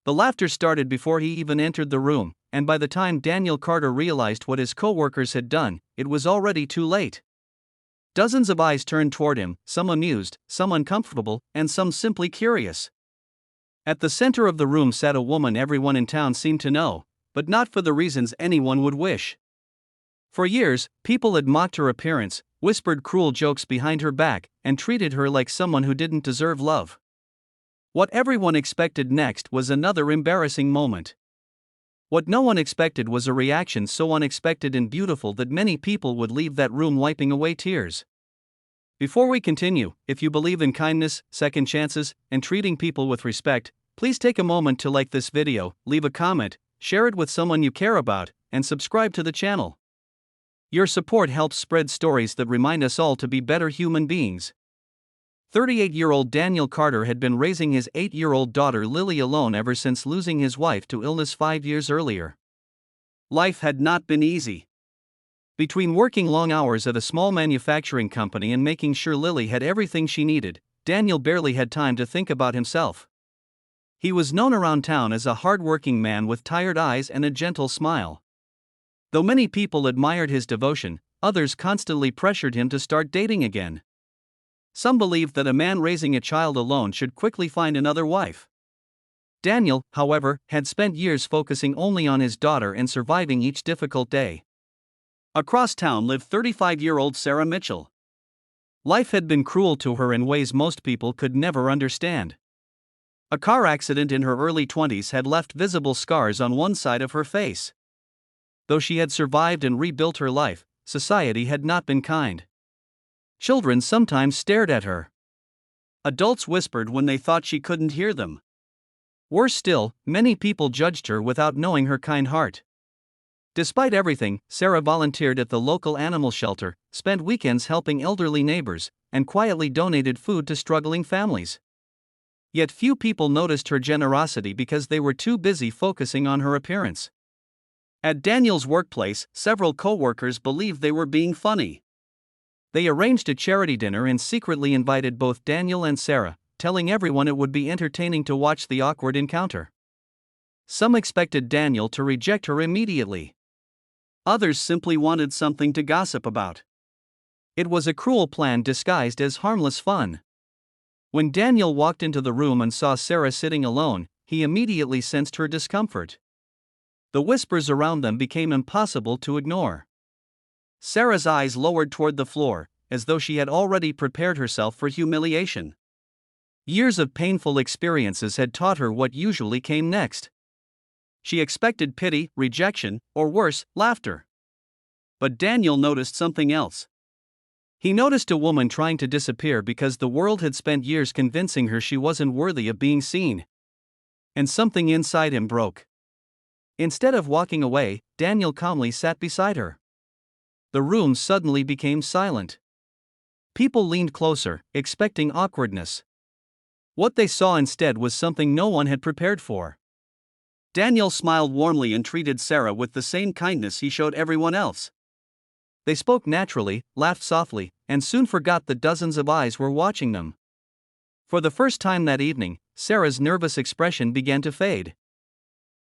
The laughter started before he even entered the room, and by the time Daniel Carter realized what his co-workers had done, it was already too late. Dozens of eyes turned toward him, some amused, some uncomfortable, and some simply curious. At the center of the room sat a woman everyone in town seemed to know, but not for the reasons anyone would wish. For years, people had mocked her appearance, whispered cruel jokes behind her back, and treated her like someone who didn't deserve love. What everyone expected next was another embarrassing moment. What no one expected was a reaction so unexpected and beautiful that many people would leave that room wiping away tears. Before we continue, if you believe in kindness, second chances, and treating people with respect, please take a moment to like this video, leave a comment, share it with someone you care about, and subscribe to the channel. Your support helps spread stories that remind us all to be better human beings. 38-year-old Daniel Carter had been raising his 8-year-old daughter Lily alone ever since losing his wife to illness 5 years earlier. Life had not been easy. Between working long hours at a small manufacturing company and making sure Lily had everything she needed, Daniel barely had time to think about himself. He was known around town as a hard-working man with tired eyes and a gentle smile. Though many people admired his devotion, others constantly pressured him to start dating again. Some believed that a man raising a child alone should quickly find another wife. Daniel, however, had spent years focusing only on his daughter and surviving each difficult day. Across town lived 35-year-old Sarah Mitchell. Life had been cruel to her in ways most people could never understand. A car accident in her early 20s had left visible scars on one side of her face. Though she had survived and rebuilt her life, society had not been kind. Children sometimes stared at her. Adults whispered when they thought she couldn't hear them. Worse still, many people judged her without knowing her kind heart. Despite everything, Sarah volunteered at the local animal shelter, spent weekends helping elderly neighbors, and quietly donated food to struggling families. Yet few people noticed her generosity because they were too busy focusing on her appearance. At Daniel's workplace, several co-workers believed they were being funny. They arranged a charity dinner and secretly invited both Daniel and Sarah, telling everyone it would be entertaining to watch the awkward encounter. Some expected Daniel to reject her immediately. Others simply wanted something to gossip about. It was a cruel plan disguised as harmless fun. When Daniel walked into the room and saw Sarah sitting alone, he immediately sensed her discomfort. The whispers around them became impossible to ignore. Sarah's eyes lowered toward the floor, as though she had already prepared herself for humiliation. Years of painful experiences had taught her what usually came next. She expected pity, rejection, or worse, laughter. But Daniel noticed something else. He noticed a woman trying to disappear because the world had spent years convincing her she wasn't worthy of being seen. And something inside him broke. Instead of walking away, Daniel calmly sat beside her. The room suddenly became silent. People leaned closer, expecting awkwardness. What they saw instead was something no one had prepared for. Daniel smiled warmly and treated Sarah with the same kindness he showed everyone else. They spoke naturally, laughed softly, and soon forgot that dozens of eyes were watching them. For the first time that evening, Sarah's nervous expression began to fade.